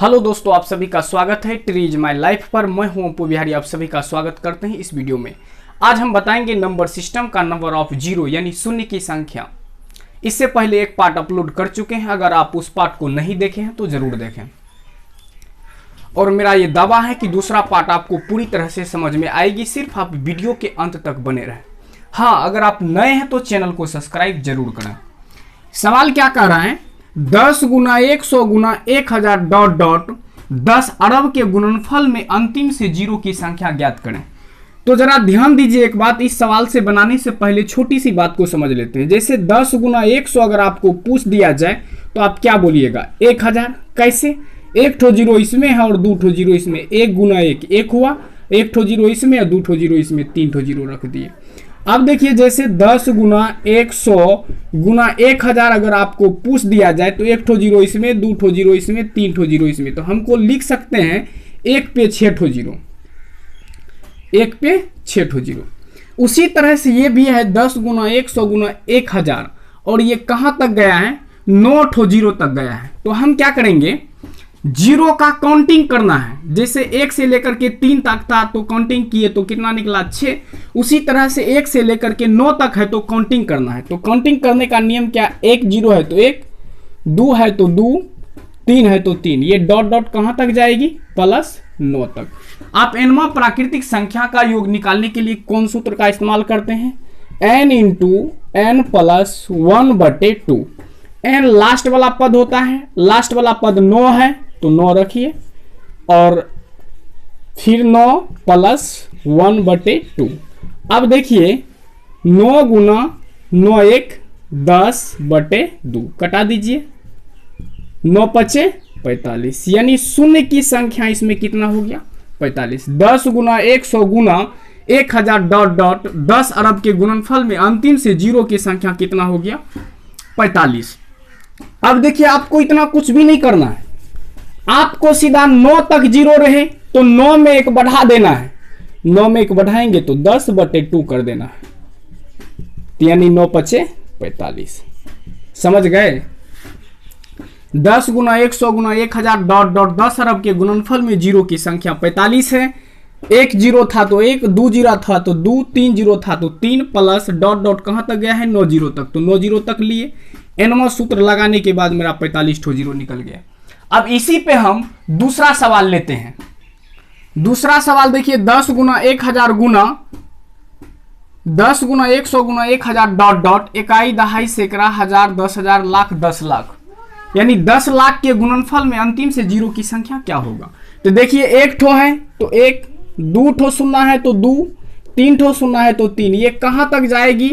Hello दोस्तों, आप सभी का स्वागत है ट्रीज माय लाइफ पर। मैं हूं अपू बिहारी, आप सभी का स्वागत करते हैं इस वीडियो में। आज हम बताएंगे नंबर सिस्टम का नंबर ऑफ जीरो यानी शून्य की संख्या। इससे पहले एक पार्ट अपलोड कर चुके हैं, अगर आप उस पार्ट को नहीं देखे हैं तो जरूर देखें। और मेरा ये दावा है कि दूसरा पार्ट आपको पूरी तरह से समझ में आएगी, सिर्फ आप वीडियो के अंत तक बने रहें। हाँ, अगर आप नए हैं तो चैनल को सब्सक्राइब जरूर करें। सवाल क्या कह रहा है, 10 गुना 100 गुना 1000 डॉट डॉट 10 अरब के गुणनफल में अंतिम से जीरो की संख्या ज्ञात करें। तो जरा ध्यान दीजिए एक बात, इस सवाल से बनाने से पहले छोटी सी बात को समझ लेते हैं। जैसे 10 गुना 100 अगर आपको पूछ दिया जाए तो आप क्या बोलिएगा, 1000। कैसे? एक ठो जीरो इसमें है और दो ठो जीरो इसमें, 1 गुना 1 1 हुआ, एक ठो जीरो इसमें और दो ठो जीरो इसमें, 3 ठो जीरो रख दिए। अब देखिए, जैसे 10 गुना 100 गुना 1000 अगर आपको पूछ दिया जाए तो एक ठो जीरो इसमें, दो ठो जीरो इसमें, 3 ठो जीरो इसमें, तो हमको लिख सकते हैं 1 पे 6 ठो जीरो, 1 पे 6 ठो जीरो। उसी तरह से ये भी है 10 गुना 100 गुना 1000 और ये कहाँ तक गया है, 9 ठो जीरो तक गया है। तो हम क्या करेंगे, जीरो का काउंटिंग करना है। जैसे 1 से लेकर के 3 तक था तो काउंटिंग किए तो कितना निकला, 6। उसी तरह से 1 से लेकर के 9 तक है तो काउंटिंग करना है। तो काउंटिंग करने का नियम क्या, 1 जीरो है तो 1, 2 है तो 2, 3 है तो 3, ये डॉट डॉट कहाँ तक जाएगी, प्लस 9 तक। आप एनवा प्राकृतिक संख्या का योग निकालने के लिए कौन सूत्र का इस्तेमाल करते हैं, n into n plus 1/2। n last वाला पद होता है, लास्ट वाला पद 9 है तो 9 रखिए और फिर 9 प्लस 1/2। अब देखिए 9 गुना 9 1 10/2 कटा दीजिए, 9 पचे 45, यानी शून्य की संख्या इसमें कितना हो गया, 45। 10 गुना 100 गुना 1000 डॉट डॉट 10 अरब के गुणनफल में अंतिम से जीरो की संख्या कितना हो गया, 45। अब देखिए, आपको इतना कुछ भी नहीं करना है, आपको सीधा 9 तक जीरो रहे तो 9 में 1 बढ़ा देना है। 9 में 1 बढ़ाएंगे तो 10/2 कर देना है, यानी 9 पचे 45। समझ गए? 10 गुना 100 गुना 1000 डॉट डॉट 10 अरब के गुणनफल में जीरो की संख्या 45 है। 1 जीरो था तो 1, 2 जीरो था तो 2, 3 जीरो था तो 3, प्लस डॉट डॉट कहां तक गया है, 9 जीरो तक, तो 9 जीरो तक लिए। एनवा सूत्र लगाने के बाद मेरा 45 ठो जीरो निकल गया। अब इसी पे हम दूसरा सवाल लेते हैं। दूसरा सवाल देखिए, 10 गुना 1000 गुना 10 गुना 100 गुना 1000 डॉट डॉट इकाई दहाई सैकड़ा हजार 10,000 लाख 10 लाख, यानी 10 लाख के गुणनफल में अंतिम से जीरो की संख्या क्या होगा। तो देखिए, 1 ठो है तो 1, 2 ठो शून्य है तो 2, 3 ठो शून्य है तो 3, ये कहां तक जाएगी,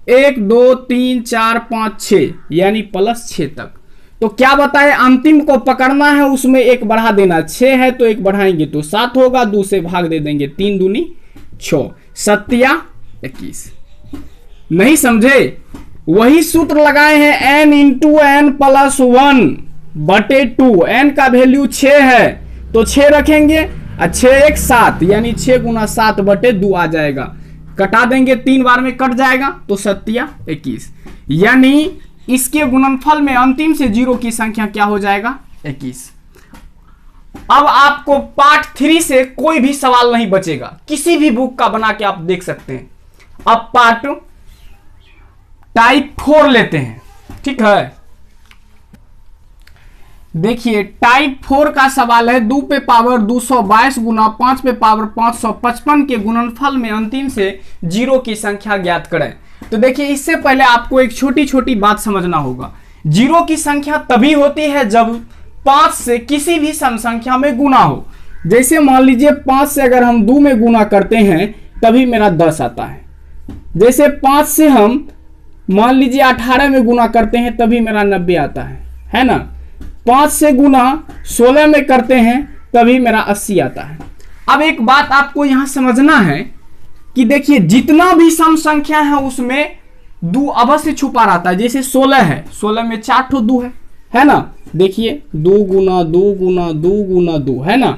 1 2 3 4 5 6, यानी प्लस 6 तक। तो क्या बताए, अंतिम को पकड़ना है, उसमें 1 बढ़ा देना। 6 है तो 1 बढ़ाएंगे तो 7 होगा, 2 से भाग दे देंगे, 3 दूनी 6, 7 या 21। नहीं समझे? वही सूत्र लगाए हैं, n into n plus 1/2। n का वैल्यू 6 है तो 6 रखेंगे, 6 1 7, यानी 6 गुना 7/2 आ जाएगा। कटा देंगे, 3 बार में कट जाएगा तो 7 या 21, यानी इसके गुणनफल में अंतिम से जीरो की संख्या क्या हो जाएगा, 21। अब आपको पार्ट 3 से कोई भी सवाल नहीं बचेगा, किसी भी बुक का बना के आप देख सकते हैं। अब पार्ट टाइप 4 लेते हैं, ठीक है। देखिए, टाइप 4 का सवाल है, 2 पे पावर 222 गुना 5 पे पावर 555 के गुणनफल में अंतिम से जीरो की संख्या ज्ञात करें। तो देखिए, इससे पहले आपको एक छोटी छोटी बात समझना होगा। जीरो की संख्या तभी होती है जब 5 से किसी भी सम संख्या में गुना हो। जैसे मान लीजिए 5 से अगर हम 2 में गुना करते हैं तभी मेरा 10 आता है। जैसे 5 से हम मान लीजिए 18 में गुना करते हैं तभी मेरा 90 आता है ना। 5 से गुना 16 में करते हैं तभी मेरा 80 आता है। अब एक बात आपको यहां समझना है कि देखिए, जितना भी सम संख्या है उसमें 2 अवश्य छुपा रहता है। जैसे 16 है, 16 में 4 ठो 2 है ना। देखिए, 2 गुना 2 गुना 2 गुना 2 है ना,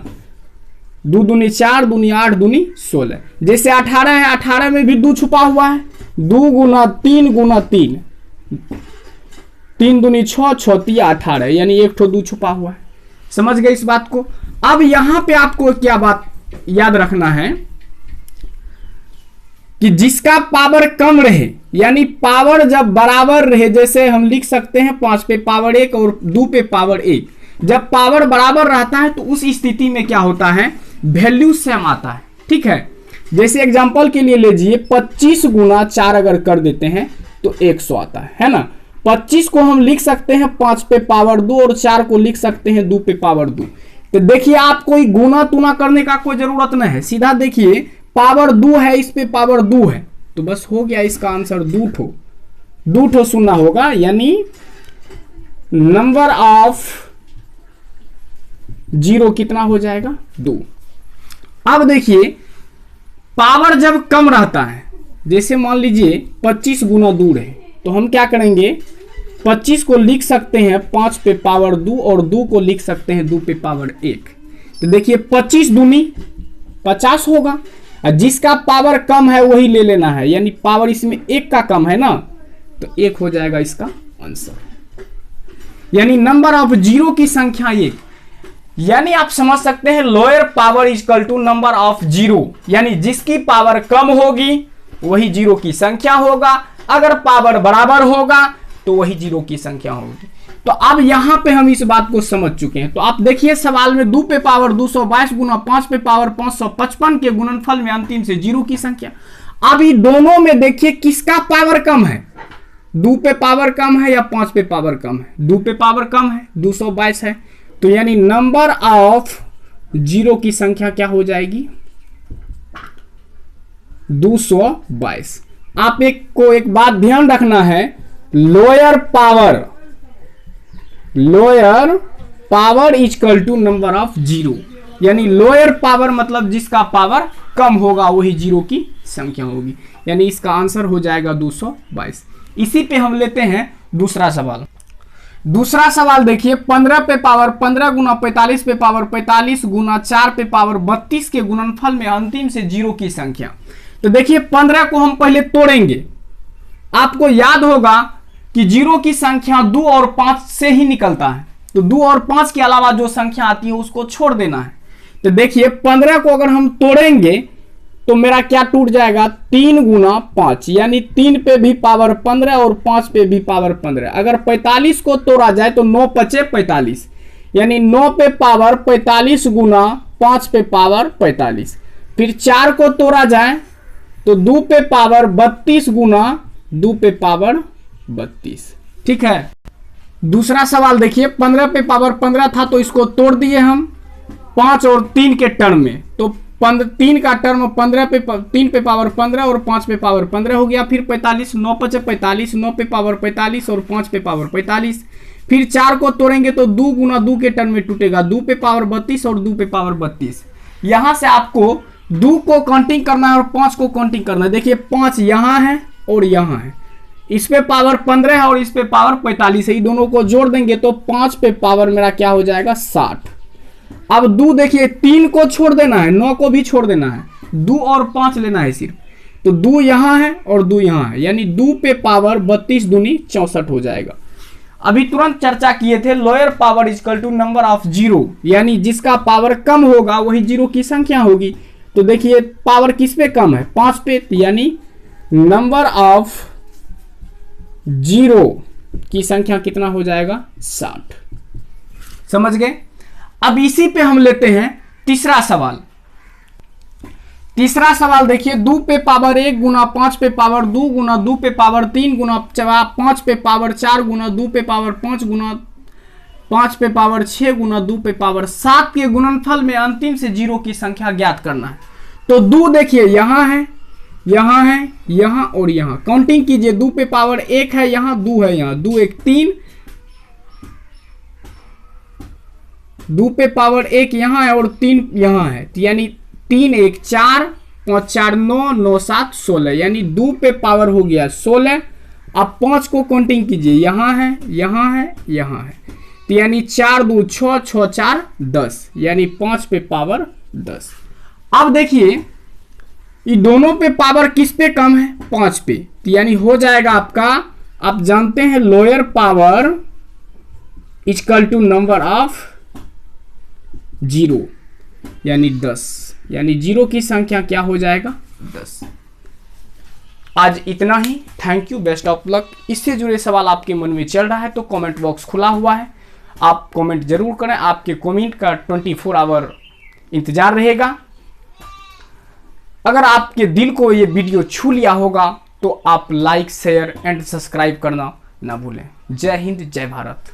2 दूनी 4, दूनी 8, दूनी 16। जैसे 18 है, 18 में भी 2 छुपा हुआ है, 2 गुना 3 गुना 3, 3 दूनी 6, 6 तिया 18, यानी 1 ठो 2 छुपा हुआ है। समझ गए इस बात को। अब यहां पे आपको क्या बात याद रखना है कि जिसका पावर कम रहे, यानी पावर जब बराबर रहे, जैसे हम लिख सकते हैं 5 पे पावर 1 और 2 पे पावर 1, जब पावर बराबर रहता है तो उस स्थिति में क्या होता है, वैल्यू सेम आता है। ठीक है, जैसे एग्जांपल के लिए लीजिए 25 गुना 4 अगर कर देते हैं तो 100 आता है ना। 25 को हम लिख सकते हैं 5 पे पावर 2 और 4 को लिख सकते हैं 2 पे पावर 2। तो देखिए आप कोई गुना तुना करने का कोई जरूरत नहीं है, सीधा देखिए पावर 2 है, इस पे पावर 2 है, तो बस हो गया इसका आंसर 2 ठो सुनना होगा, यानी नंबर ऑफ जीरो कितना हो जाएगा 2। अब देखिए पावर जब कम रहता है, जैसे मान लीजिए 25 गुना 2 है, तो हम क्या करेंगे 25 को लिख सकते हैं 5 पे पावर 2 और 2 को लिख सकते हैं 2 पे पावर 1। तो देखिए 25 दूनी 50 होगा, और जिसका पावर कम है वही ले लेना है, यानी पावर इसमें 1 का कम है ना, तो 1 हो जाएगा इसका आंसर। यानी नंबर ऑफ जीरो की संख्या 1, यानी आप समझ सकते हैं lower power equal to number of zero, यानी जिसकी पावर कम होगी वही जीरो की संख्या होगा, अगर पावर बराबर होगा तो वही जीरो की संख्या होगी। तो अब यहां पे हम इस बात को समझ चुके हैं। तो आप देखिए सवाल में 2 पे पावर 222 गुना 5 पे पावर 555 के गुणनफल में अंतिम से जीरो की संख्या। अभी दोनों में देखिए किसका पावर कम है, 2 पे पावर कम है या 5 पे पावर कम है, 2 पे पावर कम है, 222 है, तो यानी नंबर ऑफ जीरो की संख्या क्या हो जाएगी 222। आप एक बात ध्यान रखना है, lower power equal to number of zero, यानी लोअर पावर मतलब जिसका पावर कम होगा वही जीरो की संख्या होगी, यानी इसका आंसर हो जाएगा 222। इसी पे हम लेते हैं दूसरा सवाल। दूसरा सवाल देखिए 15 पे पावर 15 गुना 45 पे पावर 45 गुना 4 पे पावर 32 के गुणनफल में अंतिम से जीरो की संख्या। तो देखिए 15 को हम पहले तोड़ेंगे, आपको याद होगा कि जीरो की संख्या 2 और 5 से ही निकलता है, तो 2 और 5 के अलावा जो संख्या आती है उसको छोड़ देना है। तो देखिए 15 को अगर हम तोड़ेंगे तो मेरा क्या टूट जाएगा 3 गुना 5, यानी 3 पे भी पावर 15 और 5 पे भी पावर 15। अगर 45 को तोड़ा जाए तो 9 पचे 45, यानी 9 पे पावर 45 गुना 5 पे पावर 45। फिर 4 को तोड़ा जाए तो 2 पे पावर 32 गुना 2 पे पावर 32। ठीक है, दूसरा सवाल देखिए 15 पे पावर 15 था तो इसको तोड़ दिए हम 5 और 3 के टर्म में, तो 3 का टर्म 3 पे पावर 15 और 5 पे पावर 15 हो गया। फिर 45, 9 पचे 45, 9 पे पावर 45 और 5 पे पावर 45। फिर 4 को तोड़ेंगे तो 2 गुना 2 के टर्म में टूटेगा, 2 पे पावर 32 और 2 पे पावर 32। यहां से आपको 2 को काउंटिंग करना है और 5 को काउंटिंग करना है। देखिए 5 यहां है और यहां है, इस पे पावर 15 है और इस पे पावर 45 है, ये दोनों को जोड़ देंगे तो 5 पे पावर मेरा क्या हो जाएगा 60। अब 2 देखिए 3 को छोड़ देना है, 9 को भी छोड़ देना है, 2 और 5 लेना है सिर्फ, तो 2 यहां है और 2 यहां है, यानी 2 पे पावर 32 दूनी 64 हो जाएगा। अभी तुरंत चर्चा किए थे lower power equal to number of zero, यानी जिसका पावर कम होगा वही जीरो की संख्या होगी। तो देखिए पावर किस पे कम है 5 पे, यानी नंबर ऑफ जीरो की संख्या कितना हो जाएगा 60। समझ गए। अब इसी पे हम लेते हैं तीसरा सवाल। तीसरा सवाल देखिए 2 पे पावर 1 गुना 5 पे पावर 2 गुना 2 पे पावर 3 गुना 5 पे पावर 4 गुना 2 पे पावर 5 गुना 5 पे पावर 6 गुना 2 पे पावर 7 के गुणनफल में अंतिम से जीरो की संख्या ज्ञात करना है। तो 2 देखिए यहां है, यहां है, यहां और यहां, काउंटिंग कीजिए 2 पे पावर 1 है यहां, 2 है यहां, 2 1 3, 2 पे पावर 1 यहां है और 3 यहां है, यानी 3 1 4, 5 4 9, 9 7 16, यानी 2 पे पावर हो गया 16। अब 5 को काउंटिंग कीजिए, यहां है, यहां है, यहां है, तो यानी 4 2 6, 6 4 10, यानी 5 पे पावर 10। अब देखिए ये दोनों पे पावर किस पे कम है 5 पे, तो यानी हो जाएगा आपका, आप जानते हैं lower power equal to number of zero यानी 10, यानी जीरो की संख्या क्या हो जाएगा 10। आज इतना ही। Thank you, best of luck. इससे जुड़े सवाल आपके मन में चल रहा है तो कमेंट बॉक्स खुला हुआ है, आप कमेंट जरूर करें। आपके कमेंट का 24 आवर इंतजार रहेगा। अगर आपके दिल को ये वीडियो छू लिया होगा तो आप लाइक, शेयर एंड सब्सक्राइब करना ना भूलें। जय हिंद, जय भारत।